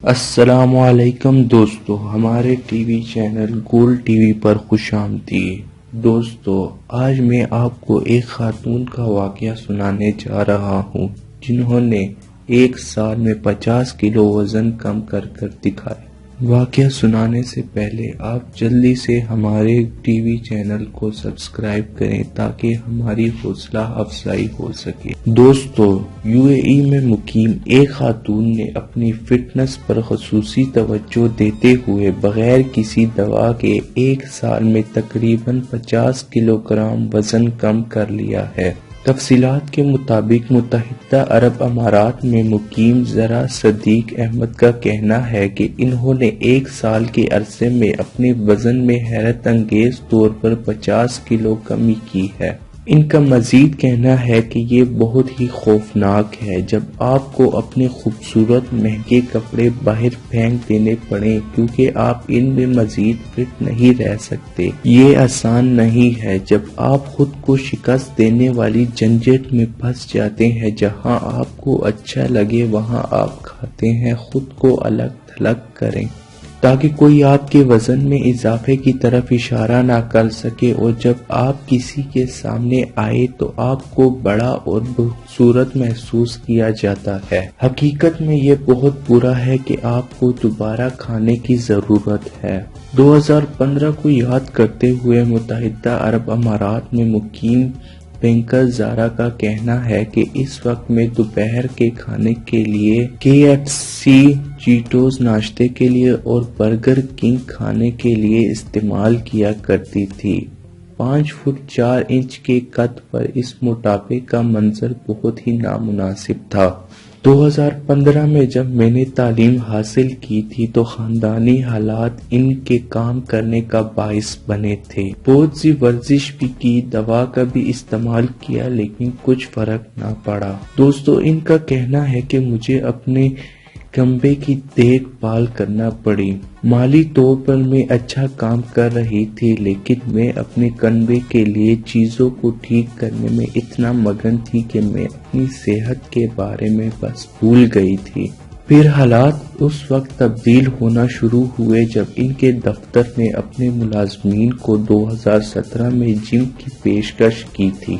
السلام علیکم دوستو، ہمارے ٹی وی چینل گول ٹی وی پر خوش آمدید۔ دوستو، آج میں آپ کو ایک خاتون کا واقعہ سنانے جا رہا ہوں جنہوں نے 1 سال میں 50 کلو وزن کم کر دکھایا۔ واقعہ سنانے سے پہلے آپ جلدی سے ہمارے ٹی وی چینل کو سبسکرائب کریں تاکہ ہماری حوصلہ افزائی ہو سکے۔ دوستو، UAE میں مقیم ایک خاتون نے اپنی فٹنس پر خصوصی توجہ دیتے ہوئے بغیر کسی دوا کے 1 سال میں تقریباً 50 کلو گرام وزن کم کر لیا ہے۔ تفصیلات کے مطابق متحدہ عرب امارات میں مقیم ذرا صدیق احمد کا کہنا ہے کہ انہوں نے 1 سال کے عرصے میں اپنے وزن میں حیرت انگیز طور پر 50 کلو کمی کی ہے۔ ان کا مزید کہنا ہے کہ یہ بہت ہی خوفناک ہے جب آپ کو اپنے خوبصورت مہنگے کپڑے باہر پھینک دینے پڑیں کیونکہ آپ ان میں مزید فٹ نہیں رہ سکتے۔ یہ آسان نہیں ہے جب آپ خود کو شکست دینے والی جھنجٹ میں پھنس جاتے ہیں۔ جہاں آپ کو اچھا لگے وہاں آپ کھاتے ہیں، خود کو الگ تھلگ کریں تاکہ کوئی آپ کے وزن میں اضافے کی طرف اشارہ نہ کر سکے، اور جب آپ کسی کے سامنے آئے تو آپ کو بڑا اور خوبصورت محسوس کیا جاتا ہے۔ حقیقت میں یہ بہت برا ہے کہ آپ کو دوبارہ کھانے کی ضرورت ہے۔ 2015 کو یاد کرتے ہوئے متحدہ عرب امارات میں مقیم بینکر زارا کا کہنا ہے کہ اس وقت میں دوپہر کے کھانے کے لیے KFC، چیٹوز ناشتے کے لیے اور برگر کنگ کھانے کے لیے استعمال کیا کرتی تھی۔ 5 فٹ 4 انچ کے قد پر اس موٹاپے کا منظر بہت ہی نامناسب تھا۔ 2015 میں جب میں نے تعلیم حاصل کی تھی تو خاندانی حالات ان کے کام کرنے کا باعث بنے تھے۔ بہت سی ورزش بھی کی، دوا کا بھی استعمال کیا، لیکن کچھ فرق نہ پڑا۔ دوستو، ان کا کہنا ہے کہ مجھے اپنے کنبے کی دیکھ بھال کرنا پڑی۔ مالی طور پر میں اچھا کام کر رہی تھی، لیکن میں اپنے کنبے کے لیے چیزوں کو ٹھیک کرنے میں اتنا مگن تھی کہ میں اپنی صحت کے بارے میں بس بھول گئی تھی۔ پھر حالات اس وقت تبدیل ہونا شروع ہوئے جب ان کے دفتر نے اپنے ملازمین کو 2017 میں جم کی پیشکش کی تھی۔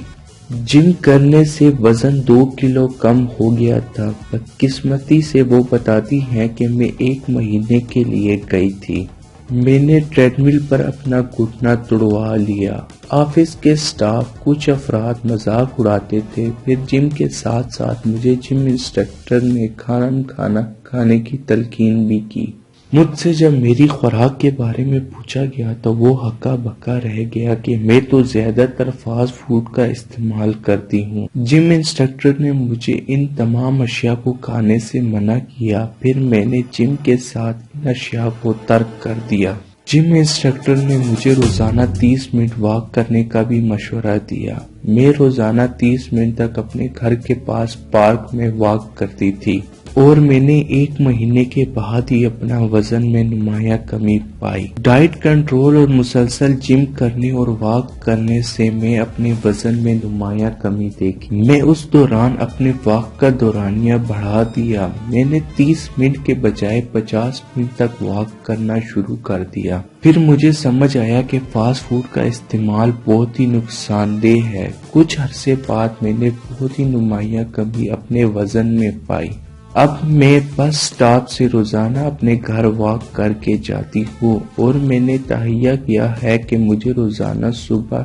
جم کرنے سے وزن 2 کلو کم ہو گیا تھا۔ بدقسمتی سے وہ بتاتی ہیں کہ میں 1 مہینے کے لیے گئی تھی۔ میں نے ٹریڈ مل پر اپنا گھٹنا توڑوا لیا۔ آفس کے سٹاف کچھ افراد مذاق اڑاتے تھے۔ پھر جم کے ساتھ ساتھ مجھے جم انسٹرکٹر نے کھانا کھانے کی تلقین بھی کی۔ مجھ سے جب میری خوراک کے بارے میں پوچھا گیا تو وہ ہکا بکا رہ گیا کہ میں تو زیادہ تر فاسٹ فوڈ کا استعمال کرتی ہوں۔ جم انسٹرکٹر نے مجھے ان تمام اشیاء کو کھانے سے منع کیا۔ پھر میں نے جم کے ساتھ ان اشیاء کو ترک کر دیا۔ جم انسٹرکٹر نے مجھے روزانہ 30 منٹ واک کرنے کا بھی مشورہ دیا۔ میں روزانہ 30 منٹ تک اپنے گھر کے پاس پارک میں واک کرتی تھی، اور میں نے 1 مہینے کے بعد ہی اپنا وزن میں نمایاں کمی پائی۔ ڈائٹ کنٹرول اور مسلسل جم کرنے اور واک کرنے سے میں اپنے وزن میں نمایاں کمی دیکھی۔ میں اس دوران اپنے واک کا دورانیہ بڑھا دیا۔ میں نے 30 منٹ کے بجائے 50 منٹ تک واک کرنا شروع کر دیا۔ پھر مجھے سمجھ آیا کہ فاسٹ فوڈ کا استعمال بہت ہی نقصان دہ ہے۔ کچھ عرصے بعد میں نے بہت ہی نمایاں کمی اپنے وزن میں پائی۔ اب میں بس سٹاپ سے روزانہ اپنے گھر واک کر کے جاتی ہوں، اور میں نے تہیہ کیا ہے کہ مجھے روزانہ صبح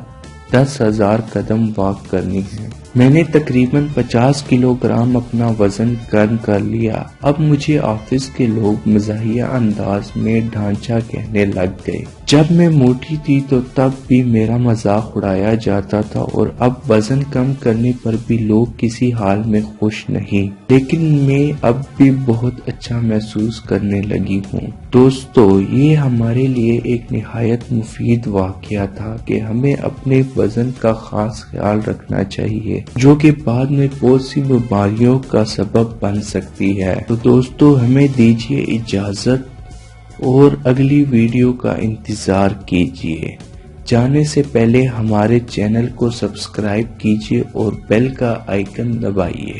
10,000 قدم واک کرنی ہے۔ میں نے تقریباً 50 کلو گرام اپنا وزن کم کر لیا۔ اب مجھے آفس کے لوگ مزاحیہ انداز میں ڈھانچہ کہنے لگ گئے۔ جب میں موٹی تھی تو تب بھی میرا مذاق اڑایا جاتا تھا، اور اب وزن کم کرنے پر بھی لوگ کسی حال میں خوش نہیں، لیکن میں اب بھی بہت اچھا محسوس کرنے لگی ہوں۔ دوستو، یہ ہمارے لیے ایک نہایت مفید واقعہ تھا کہ ہمیں اپنے وزن کا خاص خیال رکھنا چاہیے، جو کہ بعد میں بہت سی بیماریوں کا سبب بن سکتی ہے۔ تو دوستو، ہمیں دیجیے اجازت اور اگلی ویڈیو کا انتظار کیجیے۔ جانے سے پہلے ہمارے چینل کو سبسکرائب کیجیے اور بیل کا آئیکن دبائیے۔